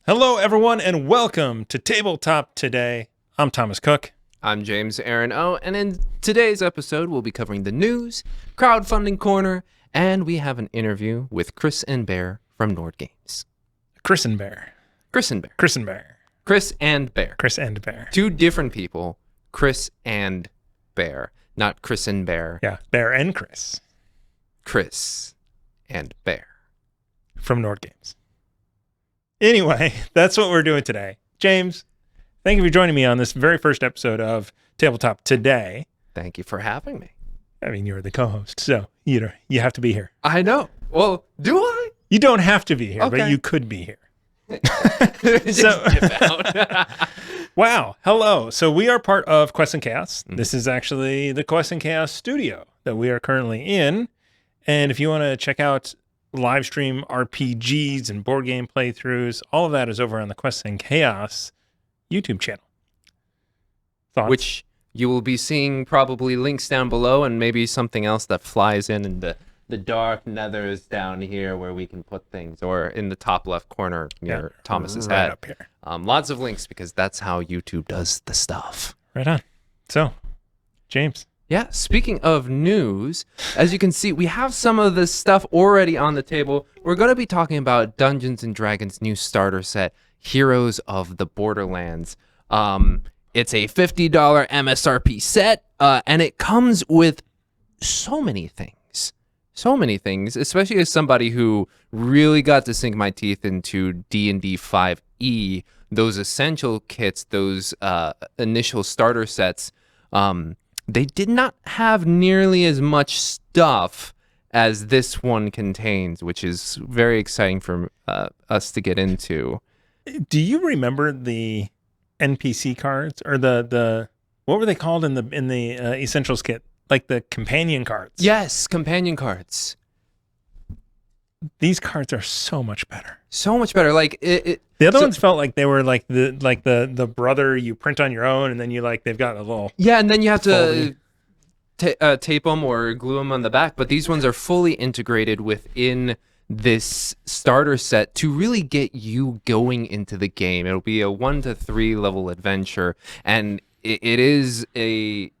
Hello, everyone, and welcome to Tabletop Today. I'm Thomas Koch. I'm James Aaron O, and in today's episode, we'll be covering the news, crowdfunding corner, and we have an interview with Chris and Bear from Nord Games. Chris and Bear. Chris and Bear. Chris and Bear. Chris and Bear. Chris and Bear. Two different people, Chris and Bear, not Chris and Bear. Yeah, Bear and Chris. Chris and Bear. From Nord Games. Anyway, that's what we're doing today. James, thank you for joining me on this very first episode of Tabletop Today. Thank you for having me. I mean, you're the co-host, so you have to be here. I know. Well, do I? You don't have to be here, Okay. but you could be here. Just dip out. Wow. Hello. So we are part of Quest and Chaos. This is actually the Quest and Chaos studio that we are currently in. And if you want to check out live stream RPGs and board game playthroughs, all of that is over on the Quest and Chaos YouTube channel. Thoughts? Which you will be seeing probably links down below, and maybe something else that flies in the dark nethers down here where we can put things, or in the top left corner near Thomas's right head. up here. Lots of links, because that's how YouTube does the stuff. Right on. So, James. Yeah, speaking of news, as you can see, we have some of this stuff already on the table. We're going to be talking about Dungeons and Dragons' new starter set, Heroes of the Borderlands. It's a $50 MSRP set, and it comes with so many things. So many things, especially as somebody who really got to sink my teeth into D&D 5e, those essential kits, those initial starter sets. They did not have nearly as much stuff as this one contains, which is very exciting for us to get into. Do you remember the NPC cards, or the what were they called in the Essentials kit? Like the companion cards. Yes, companion cards. These cards are so much better. So much better. Like the other ones felt like they were like the brother you print on your own, and then they've got a little. Yeah, and then you have to tape them or glue them on the back. But these ones are fully integrated within this starter set to really get you going into the game. It'll be a 1 to 3 level adventure, and it is a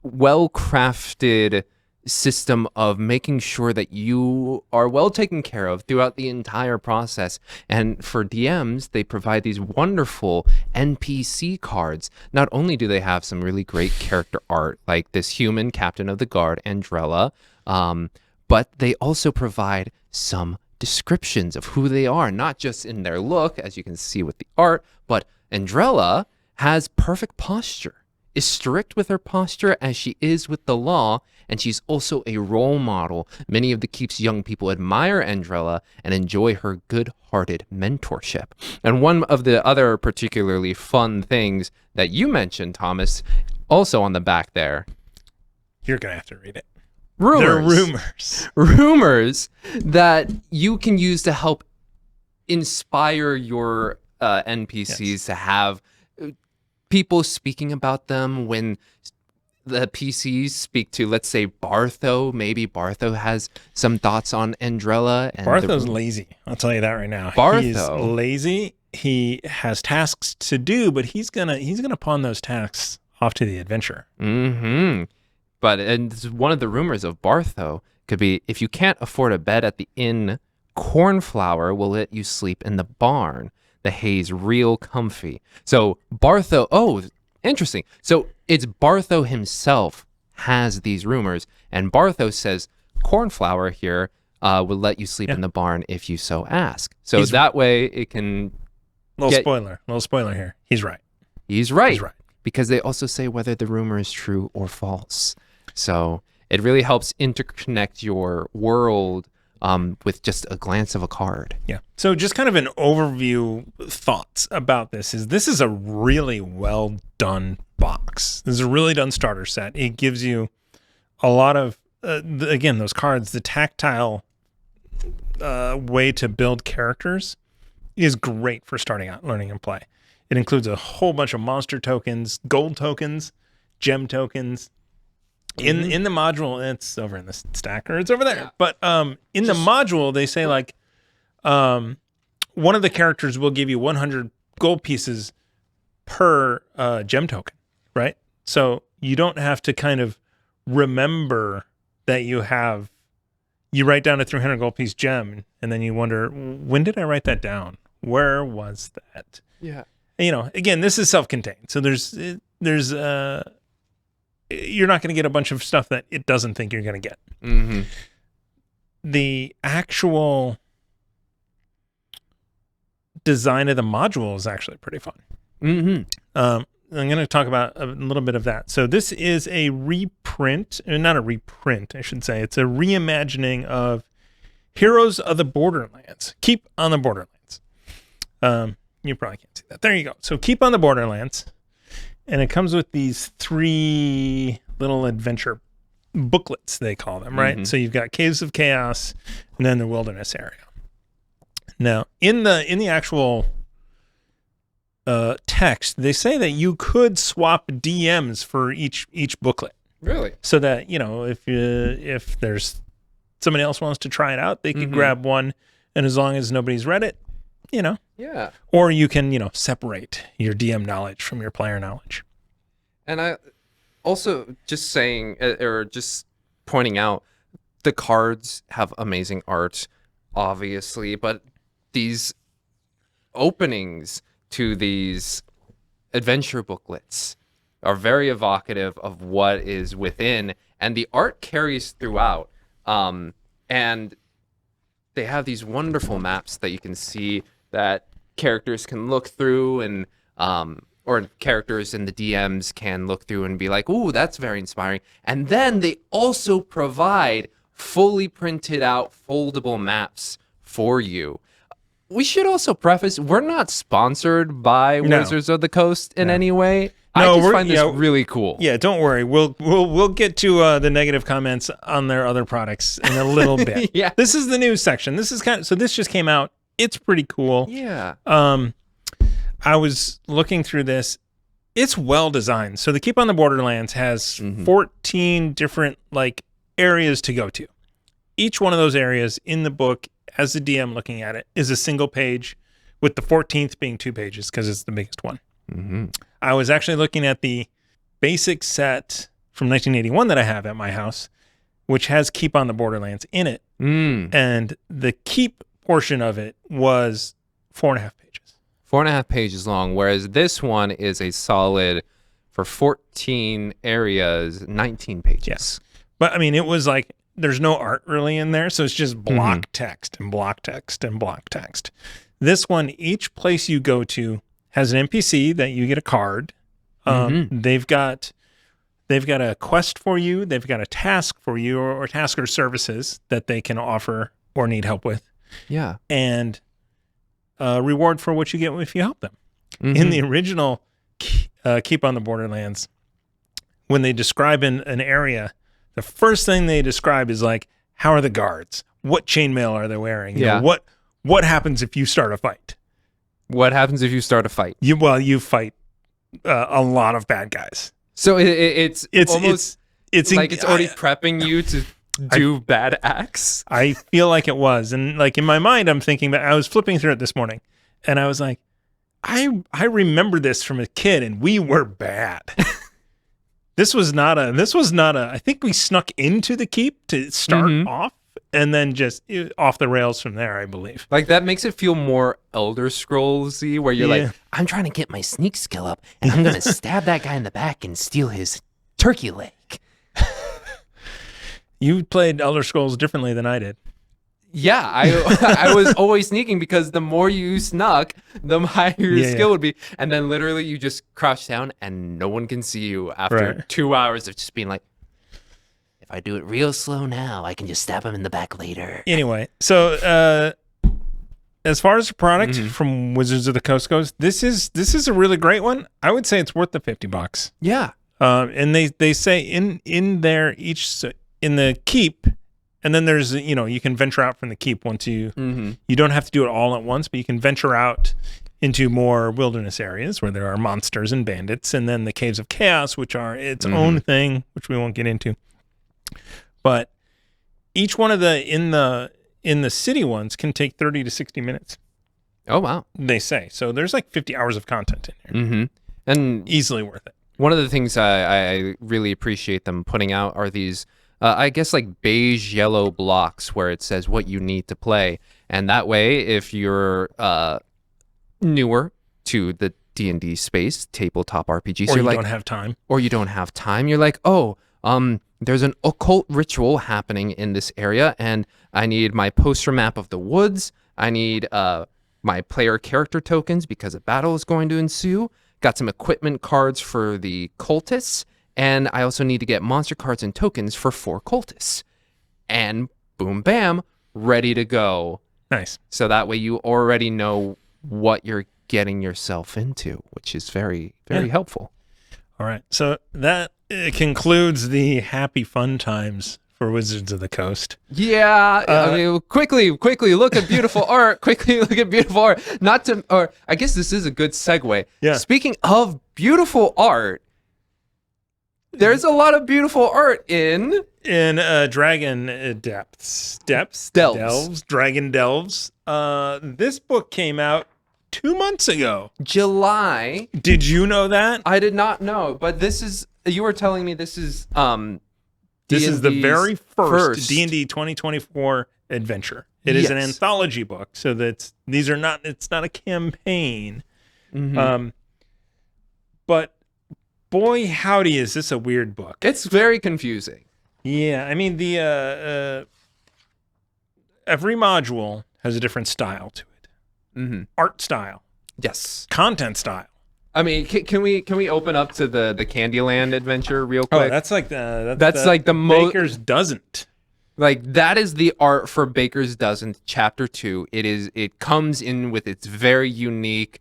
well-crafted system of making sure that you are well taken care of throughout the entire process. And for DMs, they provide these wonderful NPC cards. Not only do they have some really great character art, like this human captain of the guard, Andrella, but they also provide some descriptions of who they are, not just in their look, as you can see with the art, but Andrella has perfect posture, is strict with her posture as she is with the law, and she's also a role model. Many of the Keep's young people admire Andrella and enjoy her good-hearted mentorship. And one of the other particularly fun things that you mentioned, Thomas, also on the back there. You're going to have to read it. Rumors. They're rumors. Rumors that you can use to help inspire your NPCs to have people speaking about them. When the PCs speak to, let's say, Bartho, maybe Bartho has some thoughts on Andrella. And Bartho's lazy. I'll tell you that right now. Bartho. He's lazy. He has tasks to do, but he's gonna pawn those tasks off to the adventurer. Mm-hmm. But and one of the rumors of Bartho could be, if you can't afford a bed at the inn, Cornflower will let you sleep in the barn. The hay's real comfy. So Bartho, interesting. So it's Bartho himself has these rumors, and Bartho says Cornflower here will let you sleep in the barn if you so ask. So that way it can. Little spoiler here. He's right. He's right. Because they also say whether the rumor is true or false. So it really helps interconnect your world with just a glance of a card. Yeah. So just kind of an overview thoughts about this is a really well done box. This is a really done starter set. It gives you a lot of, again, those cards, the tactile way to build characters is great for starting out learning and play. It includes a whole bunch of monster tokens, gold tokens, gem tokens. In the module, it's over in the stack, or it's over there. Yeah. But in the module, they say like one of the characters will give you 100 gold pieces per gem token, right? So you don't have to kind of remember that you write down a 300 gold piece gem, and then you wonder, when did I write that down? Where was that? Yeah. Again, this is self-contained. So there's you're not going to get a bunch of stuff that it doesn't think you're going to get. Mm-hmm. The actual design of the module is actually pretty fun. Mm-hmm. I'm going to talk about a little bit of that. So this is a reprint, not a reprint, I should say. It's a reimagining of Heroes of the Borderlands. Keep on the Borderlands. You probably can't see that. There you go. So Keep on the Borderlands. And it comes with these 3 little adventure booklets, they call them, right? Mm-hmm. So you've got Caves of Chaos and then the Wilderness area. Now, in the actual text, they say that you could swap DMs for each booklet. Really? So that, if there's somebody else wants to try it out, they could grab one, and as long as nobody's read it, Yeah. Or you can, separate your DM knowledge from your player knowledge. And I also just saying, or just pointing out, the cards have amazing art, obviously, but these openings to these adventure booklets are very evocative of what is within, and the art carries throughout. And they have these wonderful maps that you can see that characters can look through, and or characters and the DMs can look through and be like, ooh, that's very inspiring. And then they also provide fully printed out foldable maps for you. We should also preface, we're not sponsored by Wizards of the Coast in any way. I just find this really cool. Yeah, don't worry. We'll get to the negative comments on their other products in a little bit. Yeah. This is the news section. This just came out. It's pretty cool. Yeah. I was looking through this. It's well designed. So the Keep on the Borderlands has 14 different areas to go to. Each one of those areas in the book, as the DM looking at it, is a single page, with the 14th being 2 pages because it's the biggest one. Mm-hmm. I was actually looking at the basic set from 1981 that I have at my house, which has Keep on the Borderlands in it. And the Keep portion of it was 4.5 pages. 4.5 pages long, whereas this one is a solid, for 14 areas, 19 pages. Yes. But I mean, it was there's no art really in there, so it's just block text and block text and block text. This one, each place you go to has an NPC that you get a card. They've got a quest for you. They've got a task for you, or task or services that they can offer or need help with. Yeah. And a reward for what you get if you help them. In the original Keep on the Borderlands, when they describe an area, the first thing they describe is how are the guards? What chainmail are they wearing? Yeah. What happens if you start a fight? What happens if you start a fight? You fight a lot of bad guys. So it's almost it's already prepping you to do bad acts. I feel like it was, and in my mind, I'm thinking that I was flipping through it this morning, and I was like, I remember this from a kid, and we were bad. This was not a. I think we snuck into the keep to start off, and then just off the rails from there, I believe. That makes it feel more Elder Scrolls-y, where you're I'm trying to get my sneak skill up, and I'm going to stab that guy in the back and steal his turkey leg. You played Elder Scrolls differently than I did. Yeah, I was always sneaking, because the more you snuck, the higher your skill would be. And then literally you just crouch down and no one can see you after 2 hours of just being like, if I do it real slow now, I can just stab him in the back later. Anyway, so as far as the product from Wizards of the Coast goes, this is a really great one. I would say it's worth the $50. Yeah. And they say in there in the keep, and then there's you can venture out from the keep once you don't have to do it all at once, but you can venture out into more wilderness areas where there are monsters and bandits, and then the Caves of Chaos, which are its own thing, which we won't get into. But each one of the in the city ones can take 30 to 60 minutes. Oh, wow. They say. So there's like 50 hours of content in here. Mm-hmm. And Easily worth it. one of the things I really appreciate them putting out are these, I guess, like beige yellow blocks where it says what you need to play. And that way, if you're newer to the D&D space, tabletop RPGs, Or you're you like, don't have time. or you don't have time, you're like, oh, there's an occult ritual happening in this area, and I need my poster map of the woods. I need my player character tokens because a battle is going to ensue. Got some equipment cards for the cultists, and I also need to get monster cards and tokens for 4 cultists. And boom, bam, ready to go. Nice. So that way you already know what you're getting yourself into, which is very, very helpful. All right. So that concludes the happy fun times for Wizards of the Coast. Yeah, I mean, quickly look at beautiful art. Quickly look at beautiful art. Or I guess this is a good segue. Yeah. Speaking of beautiful art, there's a lot of beautiful art in Dragon Delves. Dragon Delves. This book came out 2 months ago. July. Did you know that? I did not know, but you were telling me this is This is the D&D's very first D&D 2024 adventure. It is an Yes. anthology book, so it's not a campaign. Mhm. But boy, howdy, is this a weird book. It's very confusing. Yeah, I mean, the every module has a different style to it. Mm-hmm. Art style, Yes. content style. I mean, can we open up to the Candyland adventure real quick? Oh, that's like the Baker's Doesn't. Like that is the art for Baker's Dozen Chapter 2. It comes in with its very unique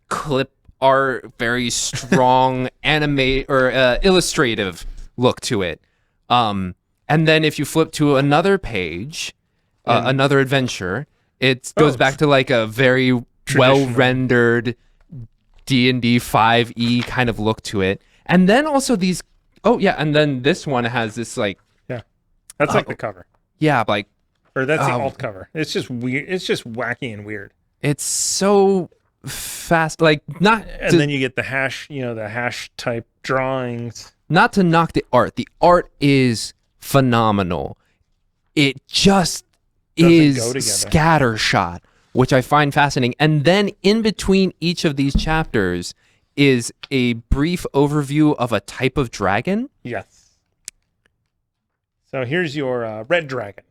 clip art, very strong animate or illustrative look to it. And then if you flip to another page, another adventure, it goes back to like a very well rendered D&D 5e kind of look to it. And then also these and then this one has this like that's like the cover. Yeah, like or that's the alt cover. It's just weird. It's just wacky and weird. It's so fast, like not and then you get the hash, the hash type drawings. Not to knock the art. The art is phenomenal. It just is scattershot, which I find fascinating. And then in between each of these chapters is a brief overview of a type of dragon. Yes. So here's your red dragon.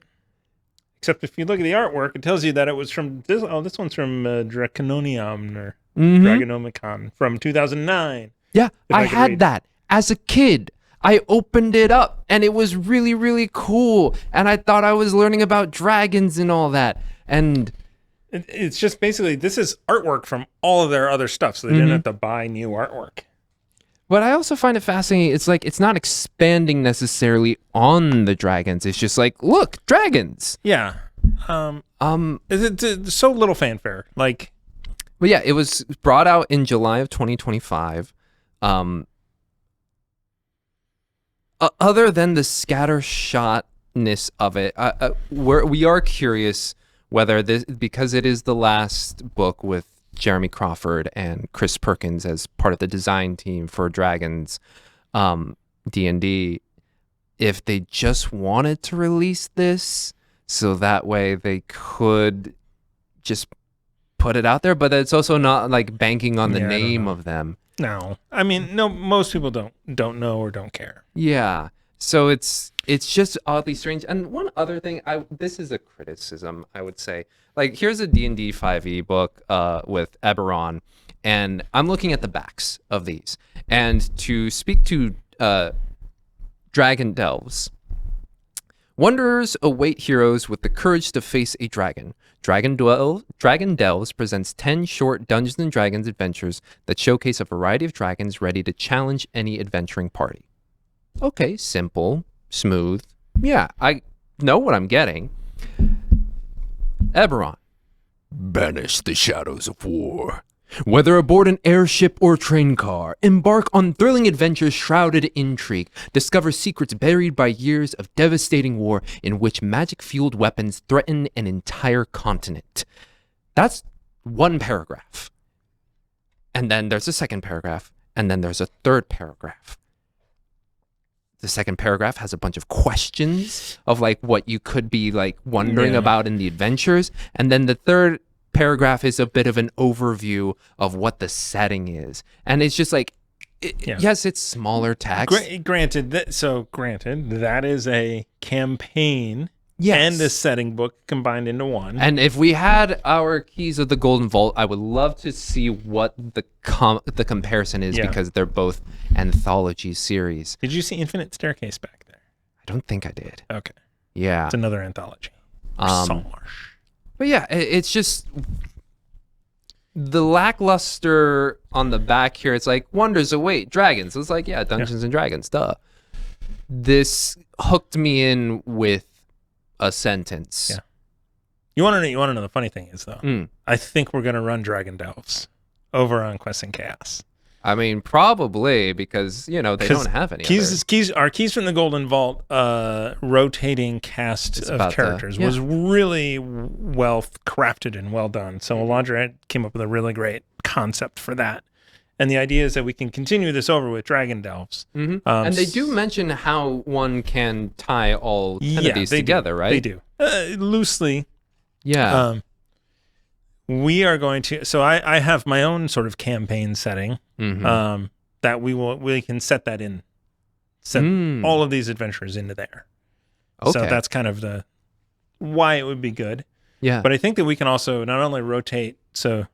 Except if you look at the artwork, it tells you that it was from this. Oh, this one's from Draconomicon or Draconomicon from 2009. Yeah, I had that as a kid. I opened it up and it was really, really cool. And I thought I was learning about dragons and all that. And it's just basically, this is artwork from all of their other stuff. So they didn't have to buy new artwork. But I also find it fascinating. It's like, it's not expanding necessarily on the dragons. It's just like, look, dragons. Yeah. It's so little fanfare. Like, but yeah, it was brought out in July of 2025. Other than the scattershotness of it, we are curious whether this, because it is the last book with Jeremy Crawford and Chris Perkins as part of the design team for Dragons D&D, if they just wanted to release this so that way they could just put it out there, but it's also not like banking on the name of them. No, I mean, no. Most people don't know or don't care. Yeah, so it's just oddly strange. And one other thing, this is a criticism, I would say. Like, here's a D&D 5e book with Eberron, and I'm looking at the backs of these. And to speak to Dragon Delves, wanderers await heroes with the courage to face a dragon. Dragon Delves presents 10 short Dungeons & Dragons adventures that showcase a variety of dragons ready to challenge any adventuring party. Okay, simple, smooth. Yeah, I know what I'm getting. Eberron. Banish the shadows of war. Whether aboard an airship or train car, embark on thrilling adventures shrouded in intrigue. Discover secrets buried by years of devastating war in which magic-fueled weapons threaten an entire continent. That's one paragraph. And then there's a second paragraph. And then there's a third paragraph. The second paragraph has a bunch of questions of like what you could be like wondering about in the adventures. And then the third paragraph is a bit of an overview of what the setting is. And it's just like, yes, it's smaller text. Granted, that is a campaign Yes. and a setting book combined into one. And if we had our Keys of the Golden Vault, I would love to see what the comparison is, because they're both anthology series. Did you see Infinite Staircase back there? I don't think I did. Okay. Yeah. It's another anthology. Saltmarsh. But yeah, it's just the lackluster on the back here. It's like, wonders await dragons. It's like, Dungeons and Dragons, duh. This hooked me in with a sentence. Yeah. You want to know the funny thing is, though? I think we're going to run Dragon Delves over on Quests and Chaos. I mean, probably, because, they don't have any Our Keys from the Golden Vault rotating cast of characters was really well crafted and well done. So Alondra came up with a really great concept for that. And the idea is that we can continue this over with Dragon Delves. And they do mention how one can tie all 10 of these together, right? They do. Loosely. Yeah. We are going to... So I have my own sort of campaign setting that we can set that in. Set all of these adventures into there. Okay. So that's kind of why it would be good. Yeah. But I think that we can also not only rotate... So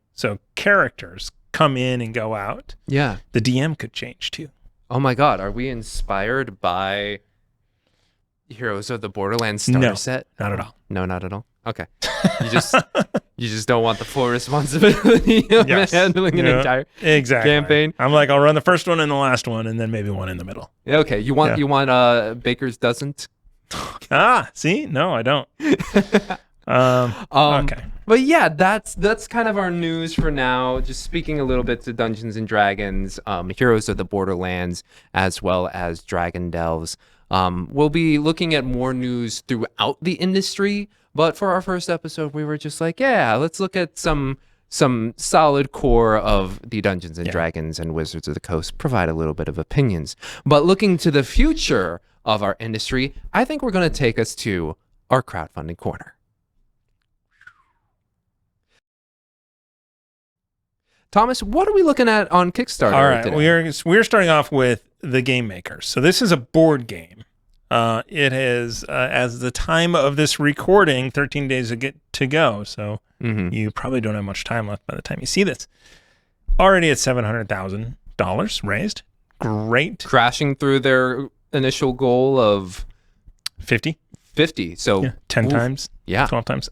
characters come in and go out. Yeah. The DM could change too. Oh my God. Are we inspired by Heroes of the Borderlands starter set? Not at all. No, not at all. Okay. You just don't want the full responsibility of handling an entire campaign. I'm like, I'll run the first one and the last one, and then maybe one in the middle. Okay. You want Baker's Doesn't? See? No, I don't. Okay. But yeah, that's kind of our news for now. Just speaking a little bit to Dungeons and Dragons, Heroes of the Borderlands, as well as Dragon Delves. We'll be looking at more news throughout the industry, but for our first episode, we were just like, let's look at some solid core of the Dungeons and Dragons and Wizards of the Coast, provide a little bit of opinions. But looking to the future of our industry, I think we're going to take us to our crowdfunding corner. Thomas, what are we looking at on Kickstarter? All right, today? we're starting off with the Game Makers. So this is a board game. It is, as the time of this recording, 13 days to go. So you probably don't have much time left by the time you see this. Already at $700,000 raised. Great. Crashing through their initial goal of 50. So 10 times. 12 times.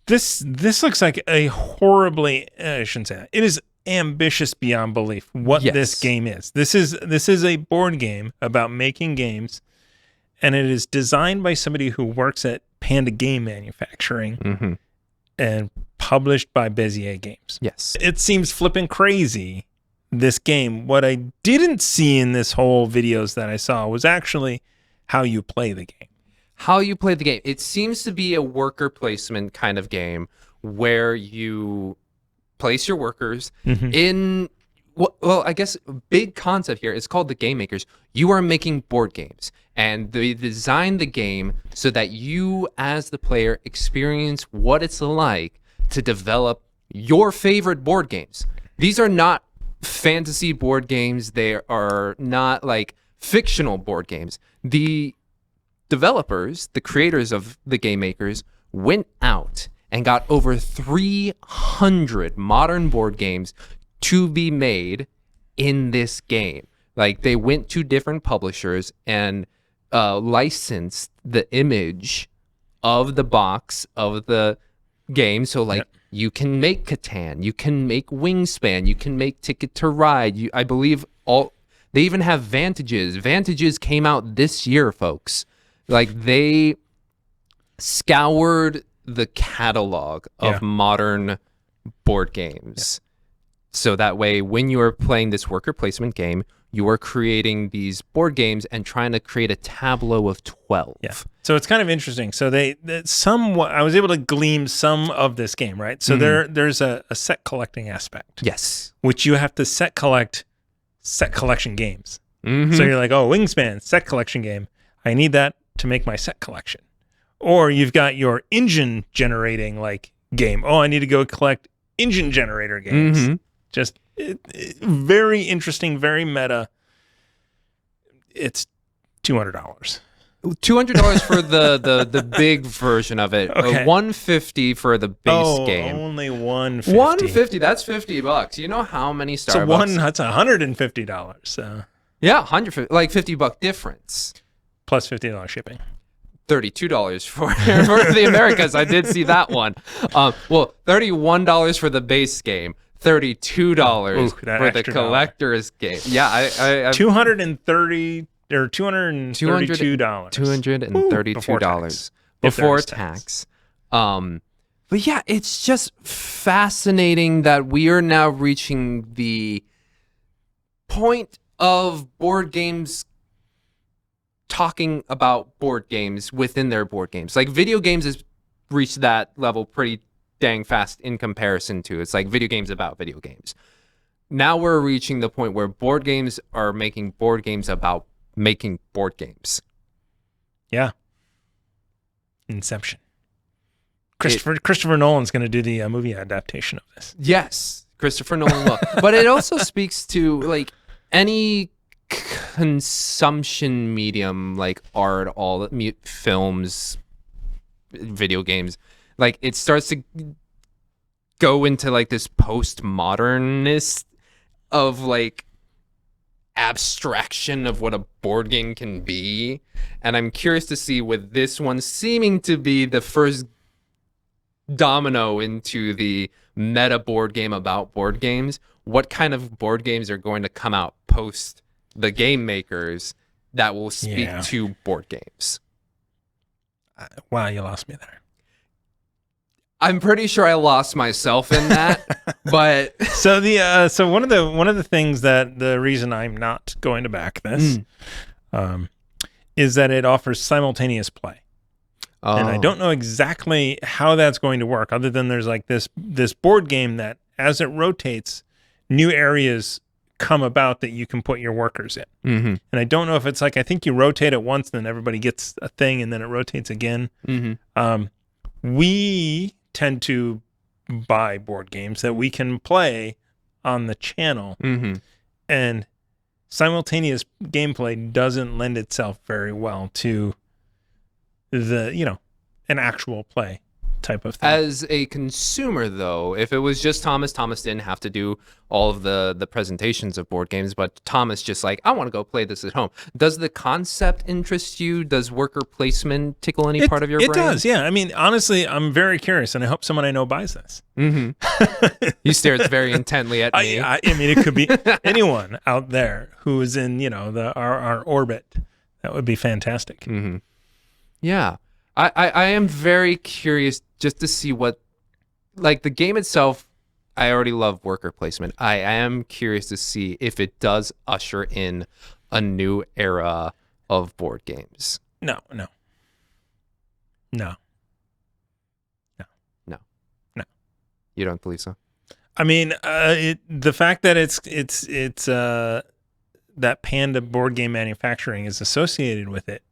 This looks like a horribly, I shouldn't say that. It is ambitious beyond belief what this game is. This is a board game about making games, and it is designed by somebody who works at Panda Game Manufacturing and published by Bezier Games. Yes. It seems flipping crazy, this game. What I didn't see in this whole videos that I saw was actually how you play the game. How you play the game. It seems to be a worker placement kind of game where you place your workers in, well, I guess big concept here. It's called the Game Makers. You are making board games, and they design the game so that you, as the player, experience what it's like to develop your favorite board games. These are not fantasy board games. They are not like fictional board games. The developers, the creators of the Game Makers, went out and got over 300 modern board games to be made in this game. Like, they went to different publishers and licensed the image of the box of the game. So, like, you can make Catan, you can make Wingspan, you can make Ticket to Ride. I believe they even have Vantages. Vantages came out this year, folks. Like, they scoured the catalog of modern board games. So that way, when you are playing this worker placement game, you are creating these board games and trying to create a tableau of 12. Yeah. So it's kind of interesting. So I was able to glean some of this game, right? So there's a set collecting aspect. Yes. Which you have to set collection games. Mm-hmm. So you're like, oh, Wingspan, set collection game. I need that to make my set collection. Or you've got your engine generating like game. Oh, I need to go collect engine generator games. Mm-hmm. Just very interesting, very meta. It's $200. $200 for the big version of it. Okay. $150 for the base game. Only $150. $150. That's $50. You know how many Starbucks? That's $150. So. Yeah, $150, like $50 difference. Plus $50 shipping. $32 for the Americas. I did see that one. Well, $31 for the base game. $32 for the collector's game. Yeah, I $232. $232 before tax. But yeah, it's just fascinating that we are now reaching the point of board games talking about board games within their board games. Like video games has reached that level pretty dang fast in comparison to it's like video games about video games. Now we're reaching the point where board games are making board games about making board games. Yeah. Inception. Christopher Nolan's going to do the movie adaptation of this. Yes, Christopher Nolan will. But it also speaks to like any consumption medium, like art, all films, video games. Like it starts to go into like this postmodernist of like abstraction of what a board game can be. And I'm curious to see with this one seeming to be the first domino into the meta board game about board games, what kind of board games are going to come out post the game makers that will speak to board games? Wow, you lost me there. I'm pretty sure I lost myself in that, but so one of the things that the reason I'm not going to back this is that it offers simultaneous play. And I don't know exactly how that's going to work, other than there's like this board game that as it rotates, new areas come about that you can put your workers in. Mm-hmm. And I don't know if it's like, I think you rotate it once, then everybody gets a thing, and then it rotates again. Mm-hmm. We tend to buy board games that we can play on the channel. Mm-hmm. And simultaneous gameplay doesn't lend itself very well to an actual play type of thing. As a consumer, though, if it was just Thomas didn't have to do all of the presentations of board games, but Thomas just like, I want to go play this at home. Does the concept interest you? Does worker placement tickle any part of your brain? It does, yeah. I mean, honestly, I'm very curious, and I hope someone I know buys this. Mm-hmm. He stares very intently at me. I mean, it could be anyone out there who is in, our orbit. That would be fantastic. Mm-hmm. Yeah. I am very curious just to see what, like the game itself, I already love worker placement. I am curious to see if it does usher in a new era of board games. No. You don't believe so? I mean, the fact that it's that Panda board game manufacturing is associated with it,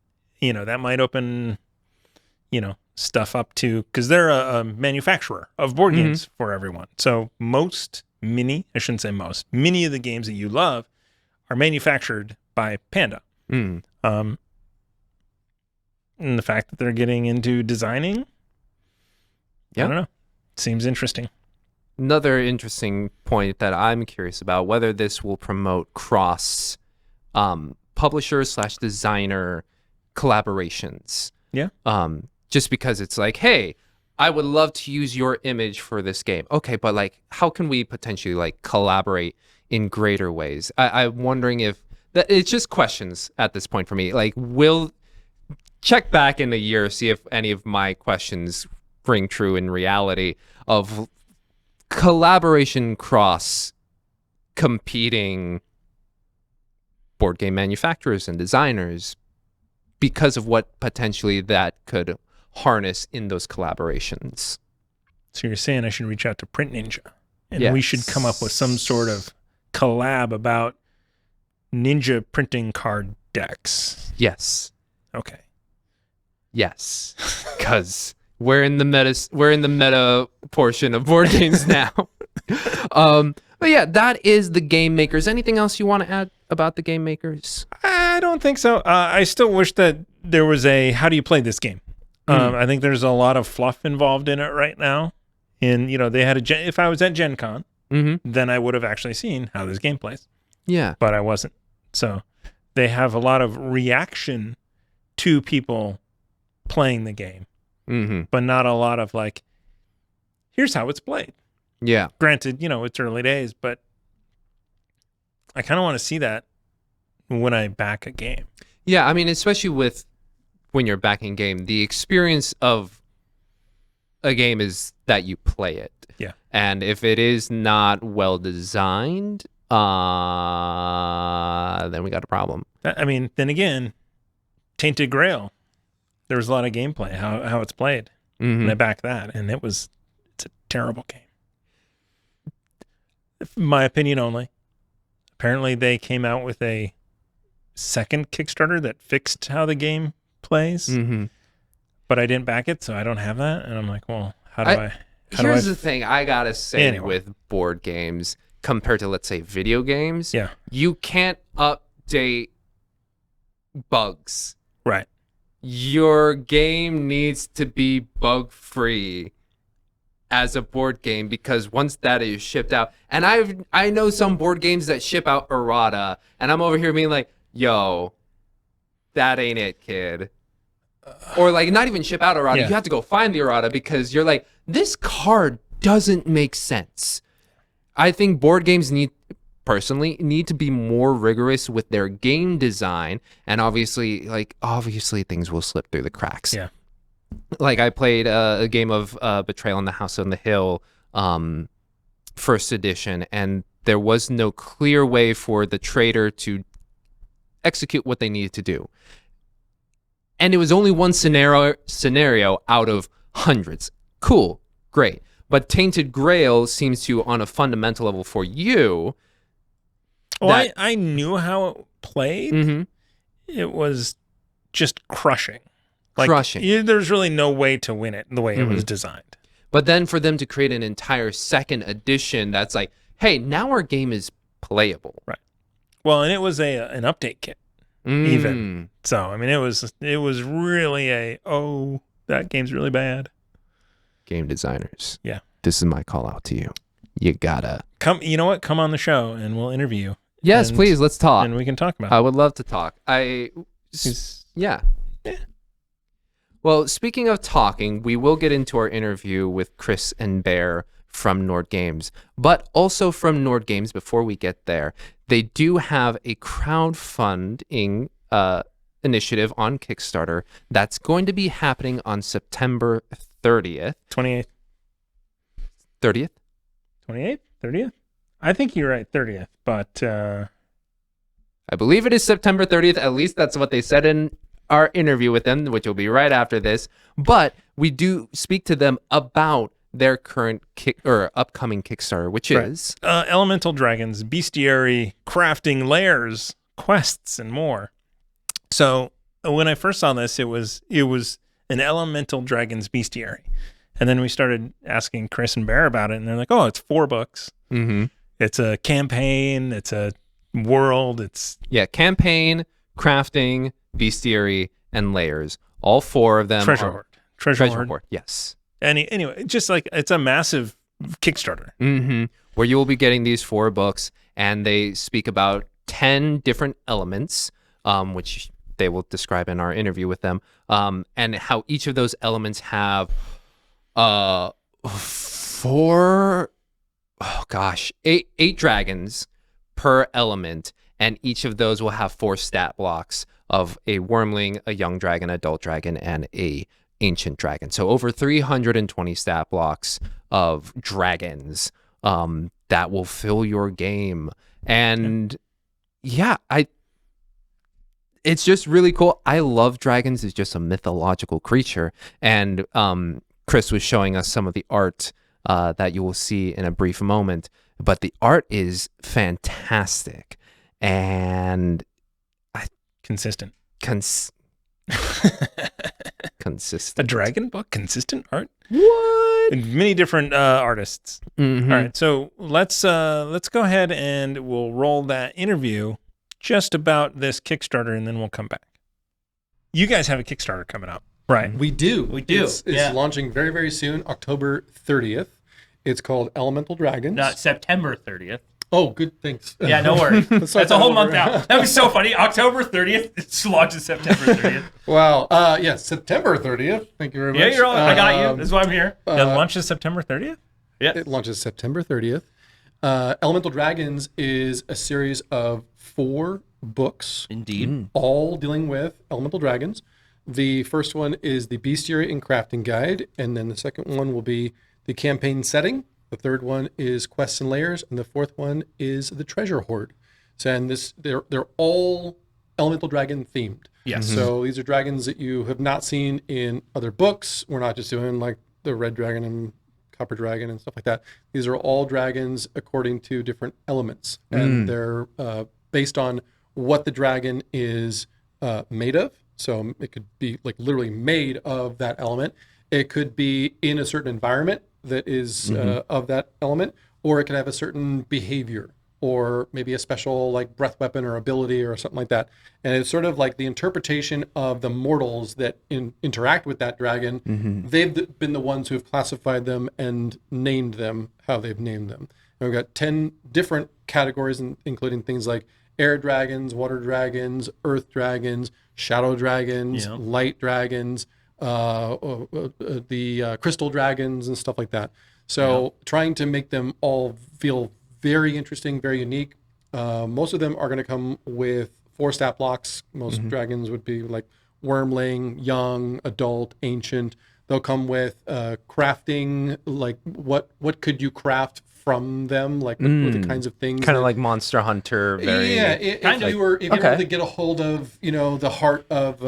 that might open, stuff up to, because they're a manufacturer of board games for everyone. So many of the games that you love are manufactured by Panda. Mm. And the fact that they're getting into designing, I don't know, seems interesting. Another interesting point that I'm curious about, whether this will promote cross publisher/designer collaborations. Yeah. Just because it's like, hey, I would love to use your image for this game. Okay, but like, how can we potentially like collaborate in greater ways? I'm wondering if that it's just questions at this point for me. Like, we'll check back in a year, see if any of my questions ring true in reality of collaboration cross competing board game manufacturers and designers because of what potentially that could harness in those collaborations. So you're saying I should reach out to Print Ninja, and we should come up with some sort of collab about ninja printing card decks. Yes. Okay. Yes. Because we're in the meta portion of board games now. But yeah, that is the Game Makers. Anything else you want to add about the Game Makers? I don't think so. I still wish that there was a how do you play this game? I think there's a lot of fluff involved in it right now. And, they had if I was at Gen Con, then I would have actually seen how this game plays. Yeah. But I wasn't. So they have a lot of reaction to people playing the game, but not a lot of like, here's how it's played. Yeah. Granted, it's early days, but I kind of want to see that when I back a game. Yeah, I mean, especially when you're backing game, the experience of a game is that you play it. Yeah. And if it is not well designed, then we got a problem. I mean, then again, Tainted Grail, there was a lot of gameplay, how it's played. And I backed that, and it's a terrible game. My opinion only. Apparently, they came out with a second Kickstarter that fixed how the game plays, but I didn't back it, so I don't have that. And I'm like, well, how do I? Here's the thing I gotta say with board games compared to, let's say, video games. Yeah, you can't update bugs. Right. Your game needs to be bug free as a board game, because once that is shipped out, and I know some board games that ship out errata, and I'm over here being like, yo, that ain't it, kid. Or like not even ship out errata. You have to go find the errata because you're like, this card doesn't make sense. I think board games need to be more rigorous with their game design, and obviously things will slip through the cracks. Yeah. Like I played a game of Betrayal in the House on the Hill, first edition, and there was no clear way for the trader to execute what they needed to do. And it was only one scenario out of hundreds. Cool, great. But Tainted Grail seems to, on a fundamental level for you... Well, I knew how it played. It was just crushing. There's really no way to win it the way it was designed. But then for them to create an entire second edition that's like, hey, now our game is playable. Right. Well, and it was an update kit. Even so, I mean, it was really that game's really bad. Game designers, yeah, this is my call out to you. You gotta come. You know what? Come on the show and we'll interview you. Yes, please. Let's talk, and we can talk about. I would love to talk. Yeah. Well, speaking of talking, we will get into our interview with Chris and Bear from Nord Games, but also from Nord Games. Before we get there, they do have a crowdfunding initiative on Kickstarter that's going to be happening on September 30th. 28th? 30th? 28th? 30th? I think you're right, 30th, but... I believe it is September 30th. At least that's what they said in our interview with them, which will be right after this. But we do speak to them about their current upcoming Kickstarter, which is Elemental Dragons, Bestiary, Crafting, Lairs, Quests, and more. So when I first saw this, it was an Elemental Dragons Bestiary, and then we started asking Chris and Bear about it, and they're like, "Oh, it's 4 books. It's a campaign. It's a world. It's campaign, crafting, bestiary, and layers. All 4 of them. Treasure Hoard. Yes. Anyway, just like it's a massive Kickstarter. Where you will be getting these 4 books, and they speak about 10 different elements, which they will describe in our interview with them, and how each of those elements have 8 dragons per element, and each of those will have 4 stat blocks of a wormling, a young dragon, adult dragon, and a ancient dragon. So over 320 stat blocks of dragons that will fill your game. And it's just really cool. I love dragons. It's just a mythological creature. And Chris was showing us some of the art that you will see in a brief moment. But the art is fantastic. And consistent. Consistent. A dragon book, consistent art. What? And many different artists. Mm-hmm. All right, so let's go ahead and we'll roll that interview just about this Kickstarter, and then we'll come back. You guys have a Kickstarter coming up, right? We do. It's launching very, very soon, October 30th. It's called Elemental Dragons. Not September 30th. Oh, good. Thanks. Yeah, no worries. That's a whole month out. That'd be so funny. October 30th. It's launches September 30th. Wow. Yes, September 30th. Thank you very much. Yeah, you're all. I got you. That's why I'm here. It launches September 30th? Yeah. It launches September 30th. Elemental Dragons is a series of 4 books. Indeed. All dealing with elemental dragons. The first one is the Bestiary and Crafting Guide, and then the second one will be the campaign setting. The third one is Quests and Layers, and the fourth one is the Treasure Hoard. So, and they're all elemental dragon themed. Yes. So these are dragons that you have not seen in other books. We're not just doing like the red dragon and copper dragon and stuff like that. These are all dragons according to different elements, and they're based on what the dragon is made of. So it could be like literally made of that element. It could be in a certain environment that is of that element, or it could have a certain behavior, or maybe a special like breath weapon or ability or something like that. And it's sort of like the interpretation of the mortals that interact with that dragon. They've been the ones who have classified them and named them how they've named them. And we've got 10 different categories, including things like air dragons, water dragons, earth dragons, shadow dragons, light dragons, the crystal dragons and stuff like that. So trying to make them all feel very interesting, very unique. Most of them are going to come with 4 stat blocks. Most dragons would be like wormling, young, adult, ancient. They'll come with crafting, like what could you craft from them, like with the kinds of things. Kind of like Monster Hunter. Very... Yeah, if you were able to get a hold of, the heart of,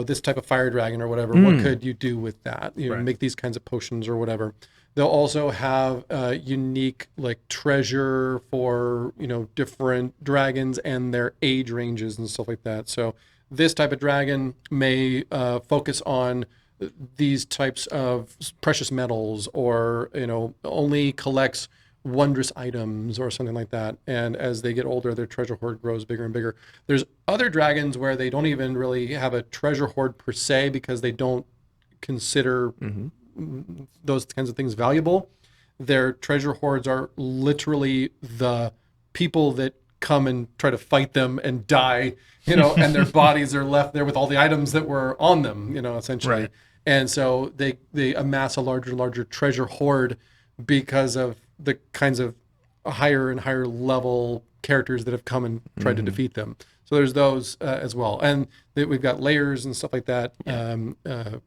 this type of fire dragon or whatever, what could you do with that? Make these kinds of potions or whatever. They'll also have unique like treasure for, different dragons and their age ranges and stuff like that. So this type of dragon may focus on these types of precious metals, or, only collects wondrous items or something like that. And as they get older, their treasure hoard grows bigger and bigger. There's other dragons where they don't even really have a treasure hoard per se, because they don't consider those kinds of things valuable. Their treasure hoards are literally the people that come and try to fight them and die, and their bodies are left there with all the items that were on them, essentially. Right. And so they amass a larger and larger treasure hoard because of the kinds of higher and higher level characters that have come and tried to defeat them. So there's those as well. And we've got layers and stuff like that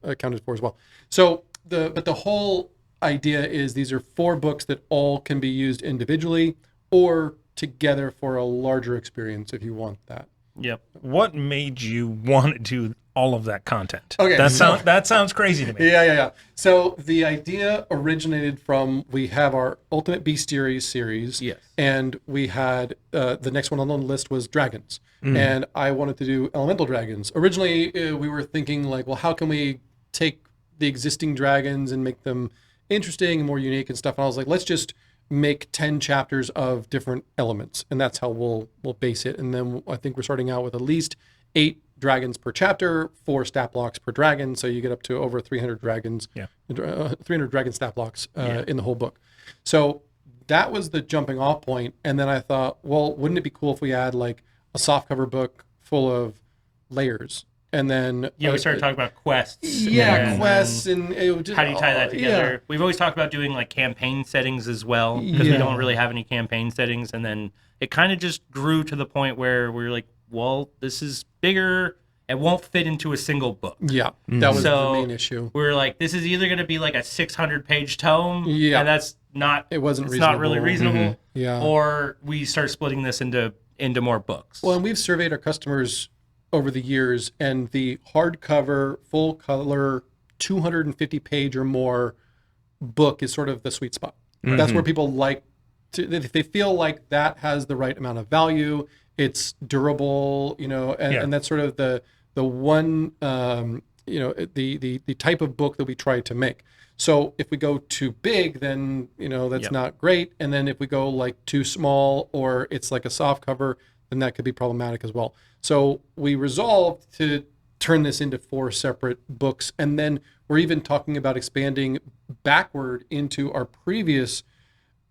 accounted for as well. So the whole idea is these are 4 books that all can be used individually or together for a larger experience if you want that. Yep. What made you want to do all of that content? Okay. That sounds crazy to me. Yeah. So the idea originated from, we have our Ultimate Bestiary series. Yes. And we had, the next one on the list was dragons. And I wanted to do elemental dragons. Originally, we were thinking like, well, how can we take the existing dragons and make them interesting and more unique and stuff? And I was like, let's just make 10 chapters of different elements, and that's how we'll base it. And then I think we're starting out with at least 8 dragons per chapter, 4 stat blocks per dragon, so you get up to over 300 dragons, 300 dragon stat blocks in the whole book. So that was the jumping off point. And then I thought, well, wouldn't it be cool if we had like a softcover book full of layers? And then we started talking about quests. Quests, and it would just, how do you tie that together? We've always talked about doing like campaign settings as well, because we don't really have any campaign settings. And then it kind of just grew to the point where we were like, well, this is bigger. It won't fit into a single book. Yeah, that was the main issue. We were like, this is either going to be like a 600-page tome, and that's not. It wasn't. It's reasonable. not really reasonable. Yeah. Or we start splitting this into more books. Well, and we've surveyed our customers over the years, and the hardcover, full color, 250 page or more book is sort of the sweet spot. That's where people like to, they feel like that has the right amount of value. It's durable, and that's sort of the one, the type of book that we try to make. So if we go too big, then, that's not great. And then if we go like too small, or it's like a soft cover, then that could be problematic as well. So we resolved to turn this into 4 separate books. And then we're even talking about expanding backward into our previous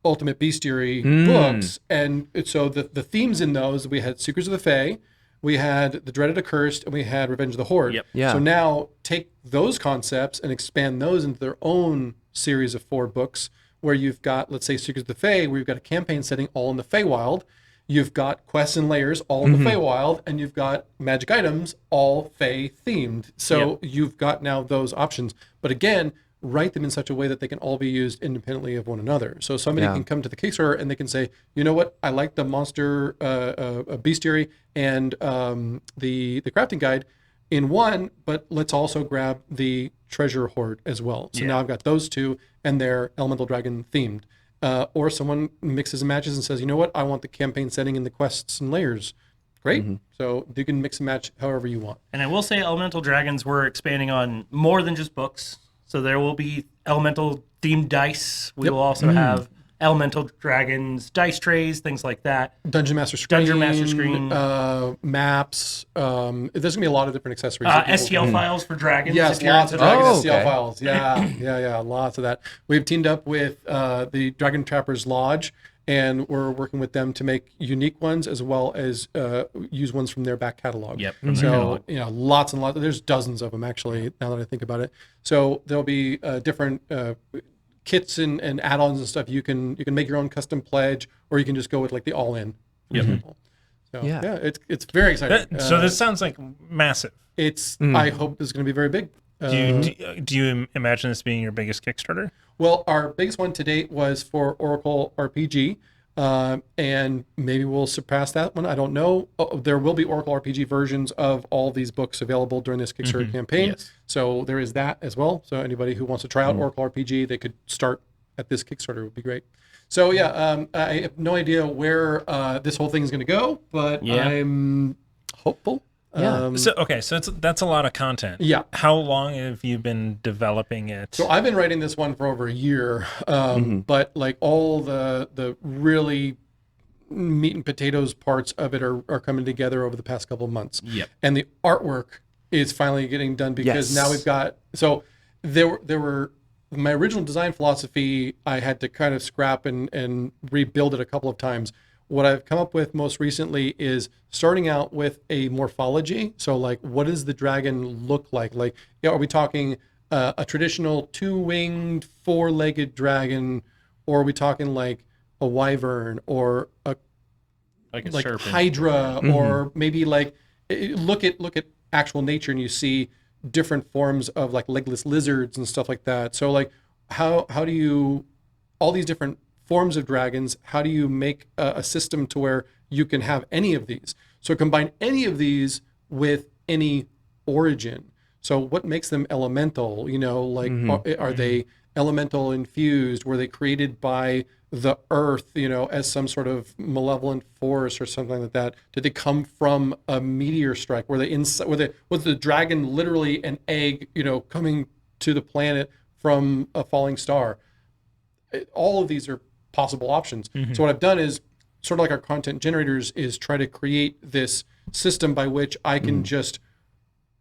Ultimate Bestiary books. And so the themes in those, we had Secrets of the Fae, we had The Dreaded Accursed, and we had Revenge of the Horde. Yep. Yeah. So now take those concepts and expand those into their own series of 4 books, where you've got, let's say, Secrets of the Fae, where you've got a campaign setting all in the Feywild. You've got quests and layers all in the Feywild, and you've got magic items all Fey themed. So you've got now those options. But again, write them in such a way that they can all be used independently of one another. So somebody can come to the Kickstarter and they can say, you know what, I like the monster bestiary and the crafting guide in one, but let's also grab the treasure hoard as well. So now I've got those 2, and they're elemental dragon themed. Or someone mixes and matches and says, you know what, I want the campaign setting and the quests and layers. Great. So you can mix and match however you want. And I will say, elemental dragons, we're expanding on more than just books. So there will be elemental themed dice. We will also have elemental dragons, dice trays, things like that. Dungeon Master Screen. Maps. There's going to be a lot of different accessories. STL files for dragons. Yes, if you're lots into of dragons. dragon STL files. Yeah, lots of that. We've teamed up with the Dragon Trappers Lodge, and we're working with them to make unique ones as well as use ones from their back catalog. Yep. So, lots and lots. There's dozens of them, actually, now that I think about it. So there'll be different kits and add-ons and stuff. You can make your own custom pledge, or you can just go with like the all-in, for example. So it's very exciting. So this sounds like massive. It's I hope this is going to be very big. Do you imagine this being your biggest Kickstarter? Well, our biggest one to date was for Oracle RPG, and maybe we'll surpass that one. I don't know. There will be Oracle RPG versions of all these books available during this Kickstarter campaign. Yes. So there is that as well. So anybody who wants to try out Oracle RPG, they could start at this Kickstarter. Would be great. So I have no idea where this whole thing is going to go, but I'm hopeful. So that's a lot of content. Yeah. How long have you been developing it? So I've been writing this one for over a year, but like all the really meat and potatoes parts of it are coming together over the past couple of months. Yep. And the artwork is finally getting done because now we've got, so there were my original design philosophy, I had to kind of scrap and rebuild it a couple of times. What I've come up with most recently is starting out with a morphology. So like, what does the dragon look like? Like, are we talking a traditional 2-winged, 4-legged dragon, or are we talking like a wyvern or a serpent, hydra, or maybe like look at actual nature and you see different forms of like legless lizards and stuff like that. So like, how do you, all these different forms of dragons, how do you make a system to where you can have any of these? So combine any of these with any origin. So what makes them elemental? Are they elemental infused? Were they created by the earth, as some sort of malevolent force or something like that? Did they come from a meteor strike? Were they inside? Was the dragon literally an egg, coming to the planet from a falling star? All of these are possible options. So what I've done is sort of like our content generators is try to create this system by which I can just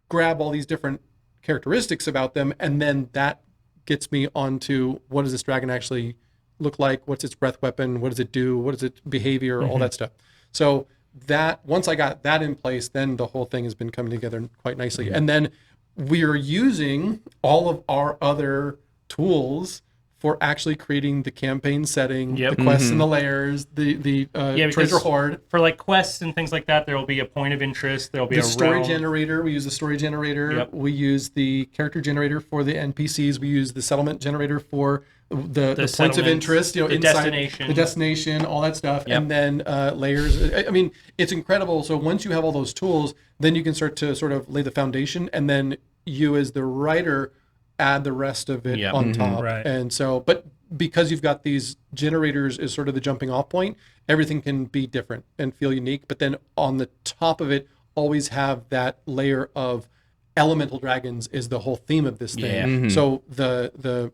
grab all these different characteristics about them, and then that gets me onto what does this dragon actually look like, what's its breath weapon, what does it do, what is its behavior, all that stuff. So that once I got that in place, then the whole thing has been coming together quite nicely. And then we are using all of our other tools for actually creating the campaign setting, the quests and the layers, the treasure hoard. For like quests and things like that, there will be a point of interest. There will be the a story realm. generator. We use the story generator. Yep. We use the character generator for the NPCs. We use the settlement generator for the points of settlements, interest, the inside destination. the destination, all that stuff, Yep. and then layers. I mean, it's incredible. So once you have all those tools, then you can start to sort of lay the foundation, and then you as the writer add the rest of it Yep. on top. Right. And so, but because you've got these generators as sort of the jumping off point, everything can be different and feel unique. But then on the top of it, always have that layer of elemental dragons is the whole theme of this thing. Yeah. Mm-hmm. So the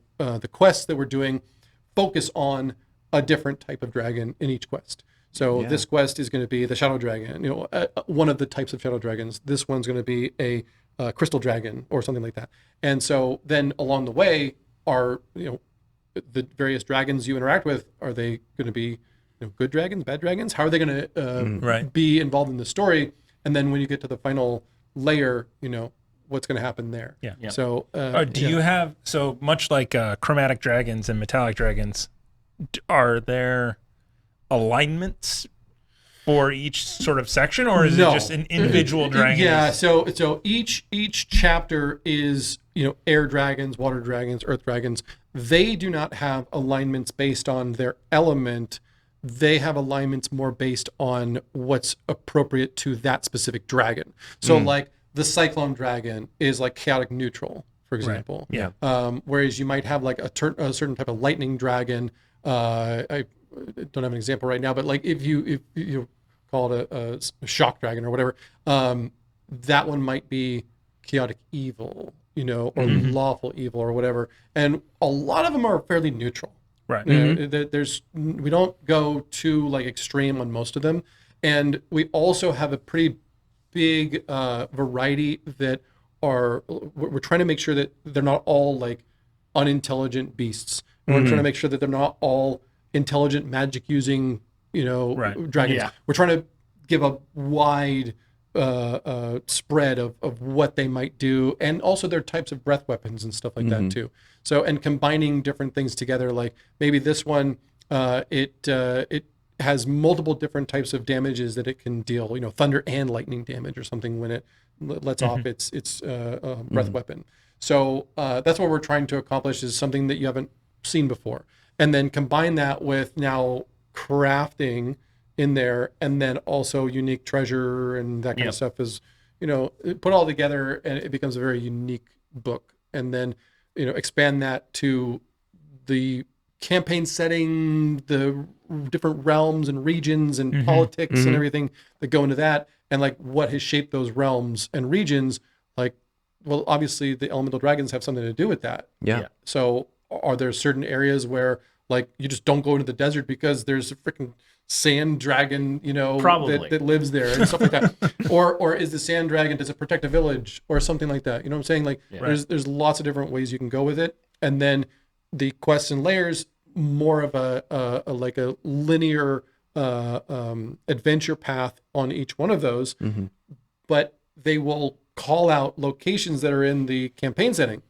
quests that we're doing focus on a different type of dragon in each quest. So this quest is going to be the shadow dragon, one of the types of shadow dragons. This one's going to be a crystal dragon or something like that. And so then along the way are the various dragons you interact with. Are they going to be good dragons, bad dragons? How are they going to be involved in the story? And then when you get to the final layer, what's going to happen there. Yeah. Yeah. So Do you have, so much like chromatic dragons and metallic dragons, are there alignments for each sort of section, or is it just an individual dragon? Yeah, so each chapter is air dragons, water dragons, earth dragons. They do not have alignments based on their element. They have alignments more based on what's appropriate to that specific dragon. So like the cyclone dragon is like chaotic neutral, for example. Right. Yeah. Whereas you might have like a certain type of lightning dragon. I don't have an example right now, but like if you call it a shock dragon or whatever, that one might be chaotic evil, or lawful evil or whatever. And a lot of them are fairly neutral. Right. We don't go too like extreme on most of them, and we also have a pretty big variety that we're trying to make sure that they're not all like unintelligent beasts. And we're trying to make sure that they're not all intelligent magic using dragons. Yeah. We're trying to give a wide spread of what they might do, and also their types of breath weapons and stuff like that too. So, and combining different things together, like maybe this one, it has multiple different types of damages that it can deal, thunder and lightning damage or something when it lets off its breath weapon. So that's what we're trying to accomplish, is something that you haven't seen before, and then combine that with now crafting in there, and then also unique treasure and that kind of stuff is, put all together, and it becomes a very unique book. And then, expand that to the campaign setting, the different realms and regions and politics and everything that go into that, and like what has shaped those realms and regions. Like, well, obviously the elemental dragons have something to do with that. Yeah. So are there certain areas where like you just don't go into the desert because there's a freaking sand dragon, Probably. that lives there and stuff like that? or is the sand dragon, does it protect a village or something like that? You know what I'm saying? Like there's lots of different ways you can go with it. And then the quests and layers, more of a like a linear adventure path on each one of those, but they will call out locations that are in the campaign setting.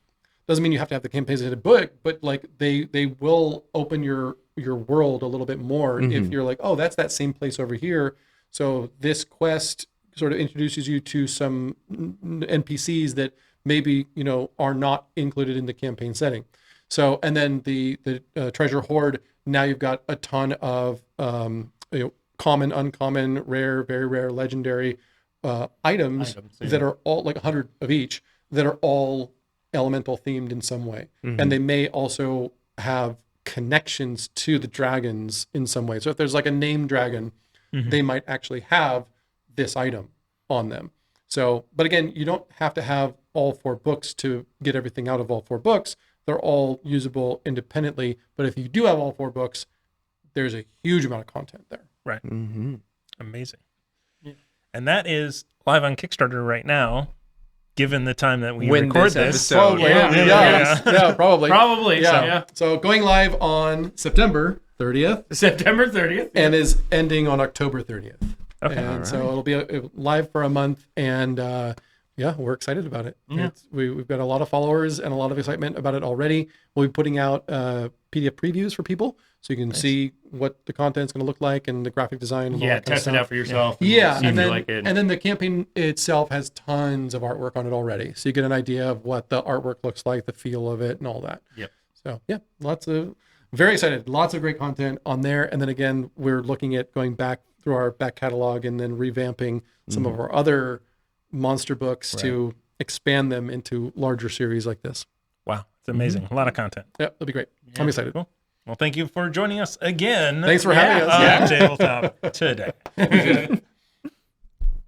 Doesn't mean you have to have the campaign setting book, but like they will open your world a little bit more if you're like, oh, that's that same place over here. So this quest sort of introduces you to some NPCs that maybe are not included in the campaign setting. So, and then the treasure hoard, now you've got a ton of common, uncommon, rare, very rare, legendary items that are all like 100 of each, that are all elemental themed in some way. And they may also have connections to the dragons in some way. So if there's like a name dragon, they might actually have this item on them. So, but again, you don't have to have all 4 books to get everything out of all 4 books. They're all usable independently. But if you do have all 4 books, there's a huge amount of content there. Right. Amazing. Yeah. And that is live on Kickstarter right now, given the time that we record this. Probably. Yeah, probably. Probably. Yeah. So going live on September 30th. September 30th. And is ending on October 30th. Okay. And so it'll be live for a month, and we're excited about it. Yeah. We've got a lot of followers and a lot of excitement about it already. We'll be putting out PDF previews for people, so you can see what the content's going to look like and the graphic design. And all that kind of test it stuff. out for yourself. Yeah, see and if you then like it. and then the campaign itself has tons of artwork on it already, so you get an idea of what the artwork looks like, the feel of it, and all that. Yep. So yeah, very excited. Lots of great content on there. And then again, we're looking at going back through our back catalog and then revamping some of our other monster books to expand them into larger series like this. Wow, it's amazing. A lot of content. Yeah, that'll be great. I'm excited. Cool. Well, thank you for joining us again. Thanks for having us. Tabletop Today.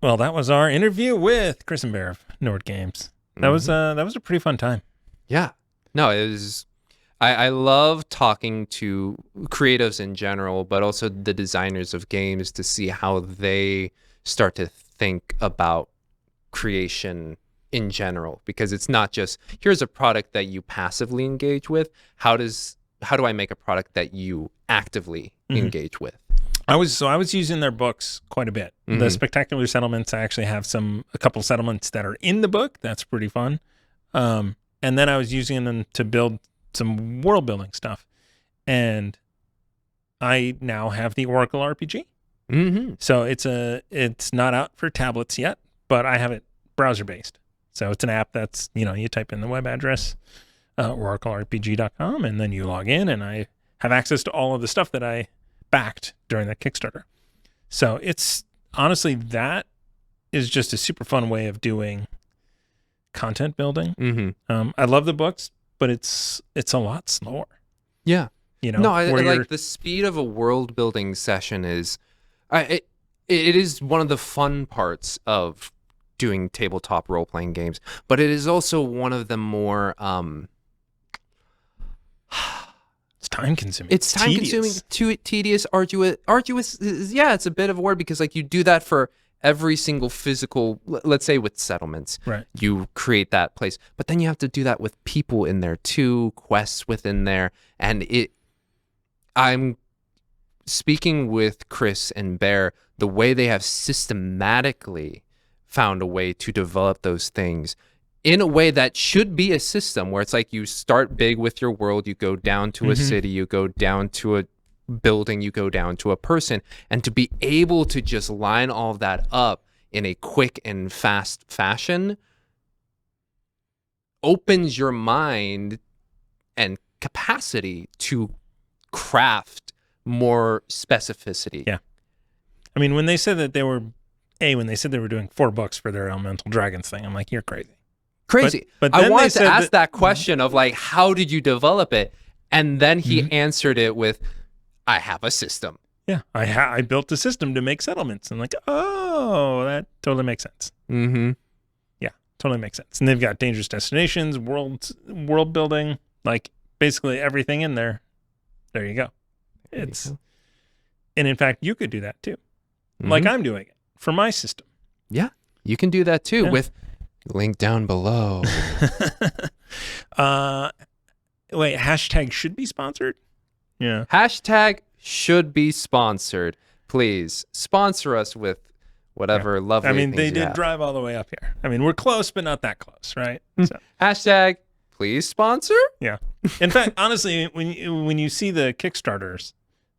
Well, that was our interview with Chris and Bear of Nord Games. That was a pretty fun time. Yeah. No, it was. I love talking to creatives in general, but also the designers of games to see how they start to think about creation in general, because it's not just here's a product that you passively engage with. How do I make a product that you actively engage with? I was using their books quite a bit. The Spectacular Settlements, I actually have a couple settlements that are in the book. That's pretty fun. And then I was using them to build some world building stuff. And I now have the Oracle RPG. So it's not out for tablets yet, but I have it browser based. So it's an app that's, you type in the web address, oraclerpg.com, and then you log in, and I have access to all of the stuff that I backed during that Kickstarter. So it's honestly, that is just a super fun way of doing content building. I love the books, but it's a lot slower. Yeah. No, I like the speed of a world building session is, it is one of the fun parts of doing tabletop role playing games, but it is also one of the more it's time consuming. It's time consuming, tedious, arduous. Arduous is, it's a bit of a word, because like you do that for every single physical, let's say with settlements, right? You create that place, but then you have to do that with people in there too, quests within there, and I'm speaking with Chris and Bear, the way they have systematically found a way to develop those things in a way that should be a system where it's like you start big with your world, you go down to a city, you go down to a building, you go down to a person, and to be able to just line all of that up in a quick and fast fashion opens your mind and capacity to craft more specificity. Yeah. I mean, when they said that they were doing 4 books for their Elemental Dragons thing, I'm like, you're crazy. But I wanted to ask that question of like, how did you develop it? And then he answered it with, I have a system. Yeah, I built a system to make settlements. And like, oh, that totally makes sense. Yeah, totally makes sense. And they've got dangerous destinations, world building, like basically everything in there. There you go. And in fact, you could do that too. Like I'm doing it for my system. Yeah, you can do that too with link down below. Wait, hashtag should be sponsored? Yeah. Hashtag should be sponsored. Please sponsor us with whatever lovely things they you did have. drive all the way up here. I mean, we're close, but not that close, right? So. Hashtag please sponsor? Yeah. In fact, honestly, when you see the Kickstarters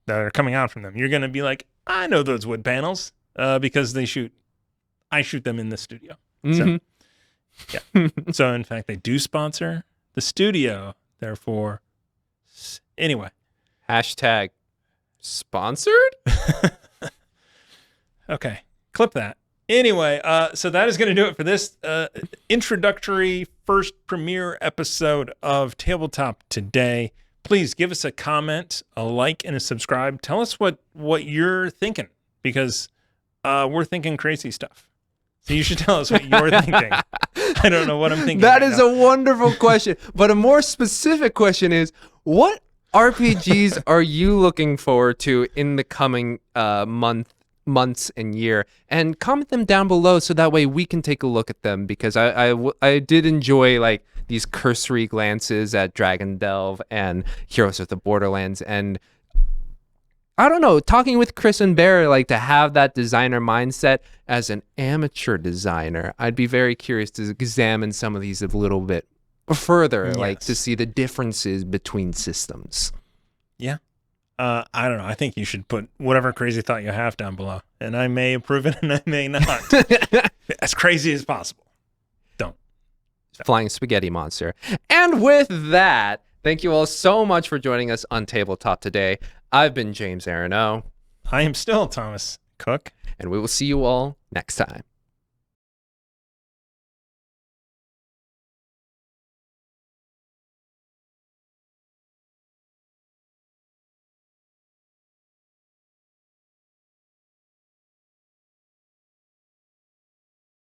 that are coming out from them, you're going to be like, I know those wood panels because I shoot them in the studio. So, yeah. So in fact, they do sponsor the studio. Therefore, anyway. Hashtag sponsored? Okay. Clip that. Anyway, so that is going to do it for this introductory first premiere episode of Tabletop Today. Please give us a comment, a like, and a subscribe. Tell us what you're thinking, because we're thinking crazy stuff. So you should tell us what you're thinking. I don't know what I'm thinking. That is a wonderful question. But a more specific question is, what RPGs are you looking forward to in the coming months and year? And comment them down below so that way we can take a look at them, because I did enjoy like these cursory glances at Dragon Delve and Heroes of the Borderlands, and I don't know, talking with Chris and Bear, like to have that designer mindset as an amateur designer, I'd be very curious to examine some of these a little bit further, like to see the differences between systems. Yeah. I don't know. I think you should put whatever crazy thought you have down below, and I may approve it and I may not. As crazy as possible. Don't. Flying spaghetti monster. And with that, Thank you all so much for joining us on Tabletop today. I've been James Arano. I am still Thomas Cook. And we will see you all next time.